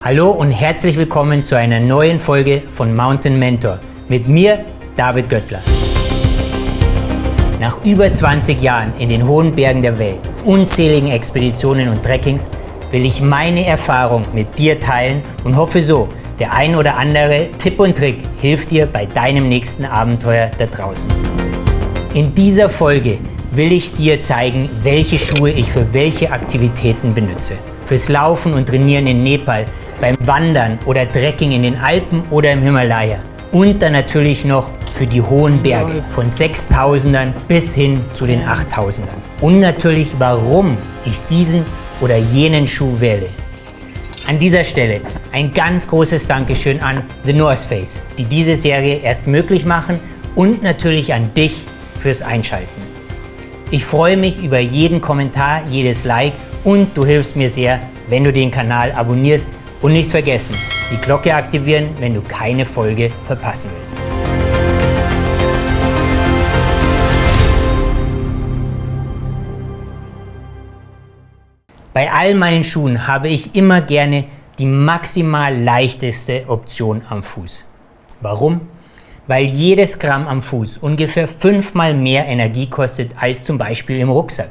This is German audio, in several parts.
Hallo und herzlich willkommen zu einer neuen Folge von Mountain Mentor mit mir, David Göttler. Nach über 20 Jahren in den hohen Bergen der Welt, unzähligen Expeditionen und Trekkings, will ich meine Erfahrung mit dir teilen und hoffe so, der ein oder andere Tipp und Trick hilft dir bei deinem nächsten Abenteuer da draußen. In dieser Folge will ich dir zeigen, welche Schuhe ich für welche Aktivitäten benutze. Fürs Laufen und Trainieren in Nepal, beim Wandern oder Trekking in den Alpen oder im Himalaya. Und dann natürlich noch für die hohen Berge, von 6000ern bis hin zu den 8000ern. Und natürlich, warum ich diesen oder jenen Schuh wähle. An dieser Stelle ein ganz großes Dankeschön an The North Face, die diese Serie erst möglich machen, und natürlich an dich fürs Einschalten. Ich freue mich über jeden Kommentar, jedes Like, und du hilfst mir sehr, wenn du den Kanal abonnierst. Und nicht vergessen, die Glocke aktivieren, wenn du keine Folge verpassen willst. Bei all meinen Schuhen habe ich immer gerne die maximal leichteste Option am Fuß. Warum? Weil jedes Gramm am Fuß ungefähr 5-mal mehr Energie kostet als zum Beispiel im Rucksack.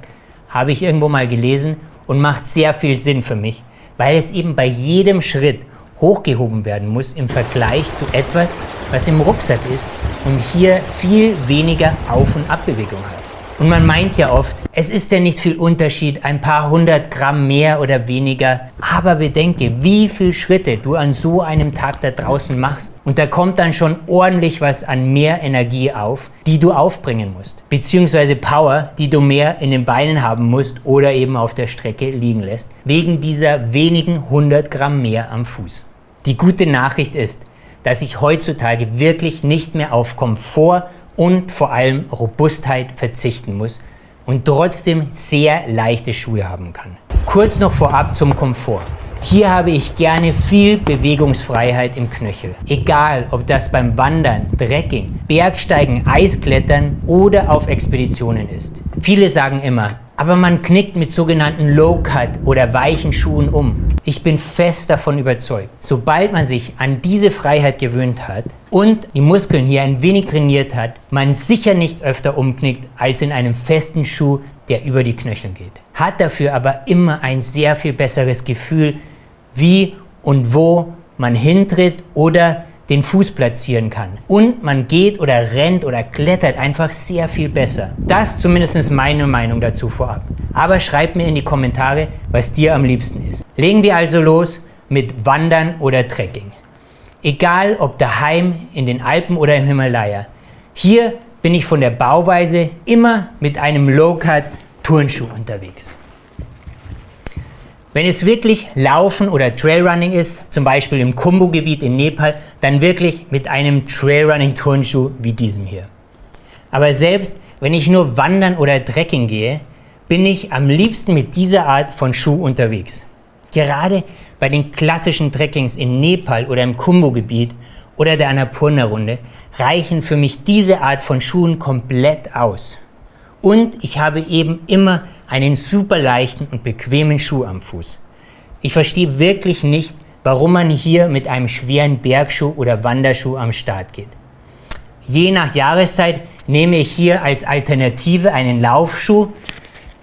Habe ich irgendwo mal gelesen und macht sehr viel Sinn für mich, weil es eben bei jedem Schritt hochgehoben werden muss im Vergleich zu etwas, was im Rucksack ist und hier viel weniger Auf- und Abbewegung hat. Und man meint ja oft, es ist ja nicht viel Unterschied, ein paar 100 Gramm mehr oder weniger, aber bedenke, wie viele Schritte du an so einem Tag da draußen machst. Und da kommt dann schon ordentlich was an mehr Energie auf, die du aufbringen musst. Beziehungsweise Power, die du mehr in den Beinen haben musst oder eben auf der Strecke liegen lässt, wegen dieser wenigen 100 Gramm mehr am Fuß. Die gute Nachricht ist, dass ich heutzutage wirklich nicht mehr auf Komfort und vor allem Robustheit verzichten muss und trotzdem sehr leichte Schuhe haben kann. Kurz noch vorab zum Komfort. Hier habe ich gerne viel Bewegungsfreiheit im Knöchel. Egal, ob das beim Wandern, Trekking, Bergsteigen, Eisklettern oder auf Expeditionen ist. Viele sagen immer, aber man knickt mit sogenannten Low-Cut oder weichen Schuhen um. Ich bin fest davon überzeugt, sobald man sich an diese Freiheit gewöhnt hat und die Muskeln hier ein wenig trainiert hat, man sicher nicht öfter umknickt als in einem festen Schuh, der über die Knöchel geht. Hat dafür aber immer ein sehr viel besseres Gefühl, wie und wo man hintritt oder den Fuß platzieren kann. Und man geht oder rennt oder klettert einfach sehr viel besser. Das zumindest meine Meinung dazu vorab. Aber schreib mir in die Kommentare, was dir am liebsten ist. Legen wir also los mit Wandern oder Trekking. Egal ob daheim, in den Alpen oder im Himalaya. Hier bin ich von der Bauweise immer mit einem Low-Cut Turnschuh unterwegs. Wenn es wirklich Laufen oder Trailrunning ist, zum Beispiel im Khumbu-Gebiet in Nepal, dann wirklich mit einem Trailrunning-Turnschuh wie diesem hier. Aber selbst wenn ich nur wandern oder Trekking gehe, bin ich am liebsten mit dieser Art von Schuh unterwegs. Gerade bei den klassischen Trekkings in Nepal oder im Khumbu-Gebiet oder der Annapurna-Runde reichen für mich diese Art von Schuhen komplett aus. Und ich habe eben immer einen super leichten und bequemen Schuh am Fuß. Ich verstehe wirklich nicht, warum man hier mit einem schweren Bergschuh oder Wanderschuh am Start geht. Je nach Jahreszeit nehme ich hier als Alternative einen Laufschuh,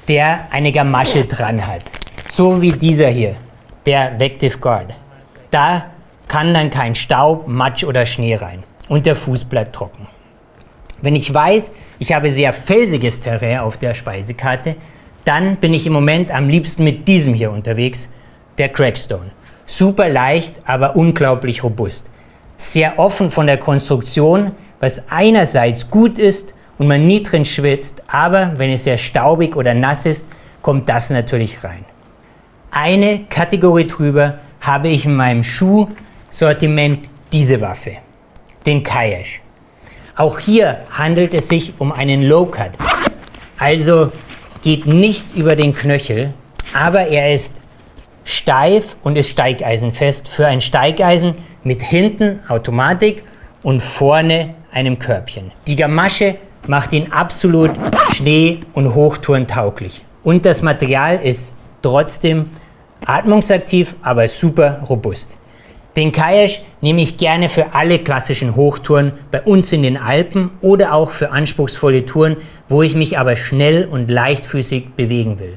der eine Gamasche dran hat. So wie dieser hier, der Vective Guard. Da kann dann kein Staub, Matsch oder Schnee rein und der Fuß bleibt trocken. Wenn ich weiß, ich habe sehr felsiges Terrain auf der Speisekarte, dann bin ich im Moment am liebsten mit diesem hier unterwegs, der Crackstone. Super leicht, aber unglaublich robust. Sehr offen von der Konstruktion, was einerseits gut ist und man nie drin schwitzt, aber wenn es sehr staubig oder nass ist, kommt das natürlich rein. Eine Kategorie drüber habe ich in meinem Schuhsortiment diese Waffe, den Kayash. Auch hier handelt es sich um einen Low-Cut, also geht nicht über den Knöchel, aber er ist steif und ist steigeisenfest für ein Steigeisen mit hinten Automatik und vorne einem Körbchen. Die Gamasche macht ihn absolut schnee- und hochtourentauglich. Und das Material ist trotzdem Atmungsaktiv, aber super robust. Den Kajasch nehme ich gerne für alle klassischen Hochtouren bei uns in den Alpen oder auch für anspruchsvolle Touren, wo ich mich aber schnell und leichtfüßig bewegen will.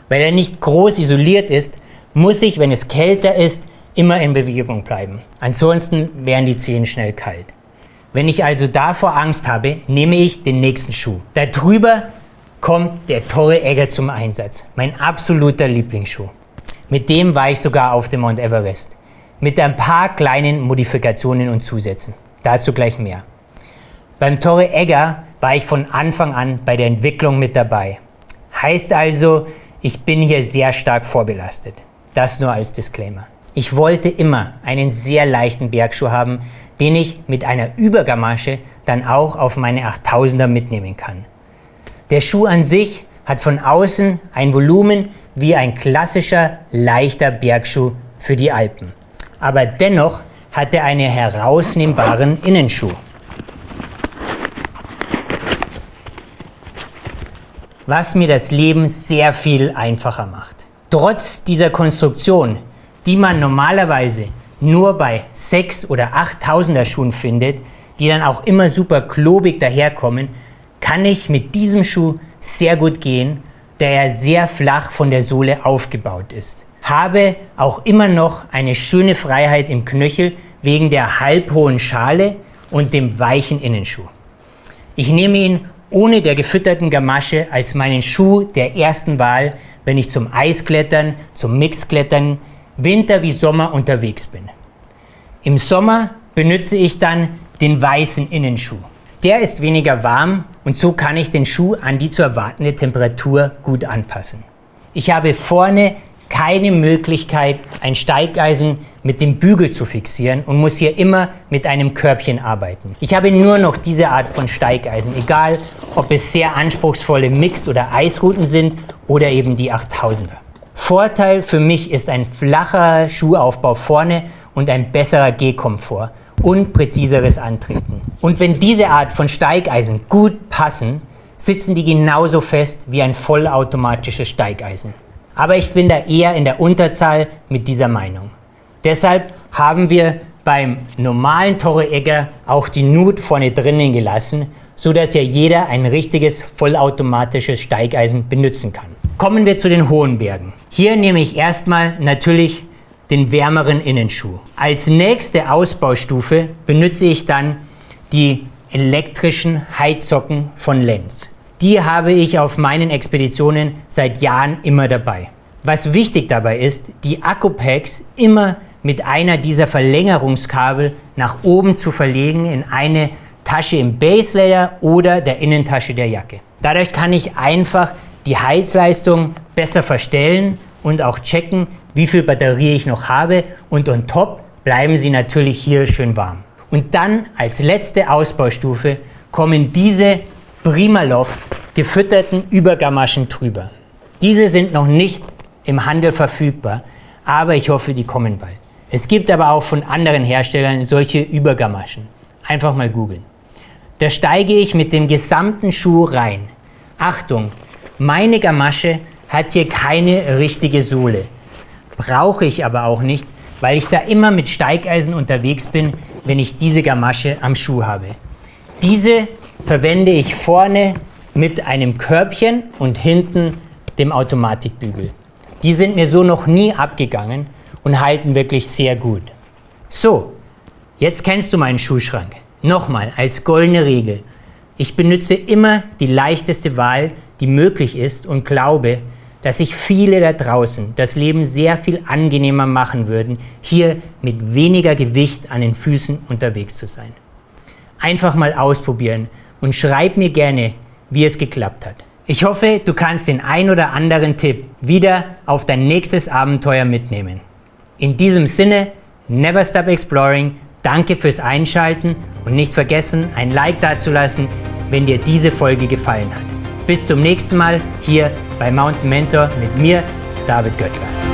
Weil er nicht groß isoliert ist, muss ich, wenn es kälter ist, immer in Bewegung bleiben. Ansonsten wären die Zehen schnell kalt. Wenn ich also davor Angst habe, nehme ich den nächsten Schuh. Darüber kommt der Torre Egger zum Einsatz, mein absoluter Lieblingsschuh. Mit dem war ich sogar auf dem Mount Everest. Mit ein paar kleinen Modifikationen und Zusätzen. Dazu gleich mehr. Beim Torre Egger war ich von Anfang an bei der Entwicklung mit dabei. Heißt also, ich bin hier sehr stark vorbelastet. Das nur als Disclaimer. Ich wollte immer einen sehr leichten Bergschuh haben, den ich mit einer Übergamasche dann auch auf meine 8000er mitnehmen kann. Der Schuh an sich hat von außen ein Volumen wie ein klassischer, leichter Bergschuh für die Alpen. Aber dennoch hat er einen herausnehmbaren Innenschuh. Was mir das Leben sehr viel einfacher macht. Trotz dieser Konstruktion, die man normalerweise nur bei 6.000 oder 8.000er Schuhen findet, die dann auch immer super klobig daherkommen, kann ich mit diesem Schuh sehr gut gehen, da er sehr flach von der Sohle aufgebaut ist. Habe auch immer noch eine schöne Freiheit im Knöchel wegen der halbhohen Schale und dem weichen Innenschuh. Ich nehme ihn ohne der gefütterten Gamasche als meinen Schuh der ersten Wahl, wenn ich zum Eisklettern, zum Mixklettern, Winter wie Sommer unterwegs bin. Im Sommer benutze ich dann den weißen Innenschuh. Der ist weniger warm und so kann ich den Schuh an die zu erwartende Temperatur gut anpassen. Ich habe vorne keine Möglichkeit, ein Steigeisen mit dem Bügel zu fixieren und muss hier immer mit einem Körbchen arbeiten. Ich habe nur noch diese Art von Steigeisen, egal ob es sehr anspruchsvolle Mixed- oder Eisrouten sind oder eben die 8000er. Vorteil für mich ist ein flacher Schuhaufbau vorne und ein besserer Gehkomfort und präziseres Antreten. Und wenn diese Art von Steigeisen gut passen, sitzen die genauso fest wie ein vollautomatisches Steigeisen. Aber ich bin da eher in der Unterzahl mit dieser Meinung. Deshalb haben wir beim normalen Torre Egger auch die Nut vorne drinnen gelassen, so dass ja jeder ein richtiges vollautomatisches Steigeisen benutzen kann. Kommen wir zu den hohen Bergen. Hier nehme ich erstmal natürlich den wärmeren Innenschuh. Als nächste Ausbaustufe benutze ich dann die elektrischen Heizsocken von Lenz. Die habe ich auf meinen Expeditionen seit Jahren immer dabei. Was wichtig dabei ist, die Akkupacks immer mit einer dieser Verlängerungskabel nach oben zu verlegen in eine Tasche im Base Layer oder der Innentasche der Jacke. Dadurch kann ich einfach die Heizleistung besser verstellen und auch checken, wie viel Batterie ich noch habe, und on top bleiben sie natürlich hier schön warm. Und dann als letzte Ausbaustufe kommen diese Primaloft gefütterten Übergamaschen drüber. Diese sind noch nicht im Handel verfügbar, aber ich hoffe, die kommen bald. Es gibt aber auch von anderen Herstellern solche Übergamaschen. Einfach mal googeln. Da steige ich mit dem gesamten Schuh rein. Achtung, meine Gamasche hat hier keine richtige Sohle. Brauche ich aber auch nicht, weil ich da immer mit Steigeisen unterwegs bin, wenn ich diese Gamasche am Schuh habe. Diese verwende ich vorne mit einem Körbchen und hinten dem Automatikbügel. Die sind mir so noch nie abgegangen und halten wirklich sehr gut. So, jetzt kennst du meinen Schuhschrank. Nochmal als goldene Regel. Ich benutze immer die leichteste Wahl, die möglich ist, und glaube, dass sich viele da draußen das Leben sehr viel angenehmer machen würden, hier mit weniger Gewicht an den Füßen unterwegs zu sein. Einfach mal ausprobieren und schreib mir gerne, wie es geklappt hat. Ich hoffe, du kannst den ein oder anderen Tipp wieder auf dein nächstes Abenteuer mitnehmen. In diesem Sinne, never stop exploring, danke fürs Einschalten und nicht vergessen, ein Like dazulassen, wenn dir diese Folge gefallen hat. Bis zum nächsten Mal hier bei Mountain Mentor mit mir, David Göttler.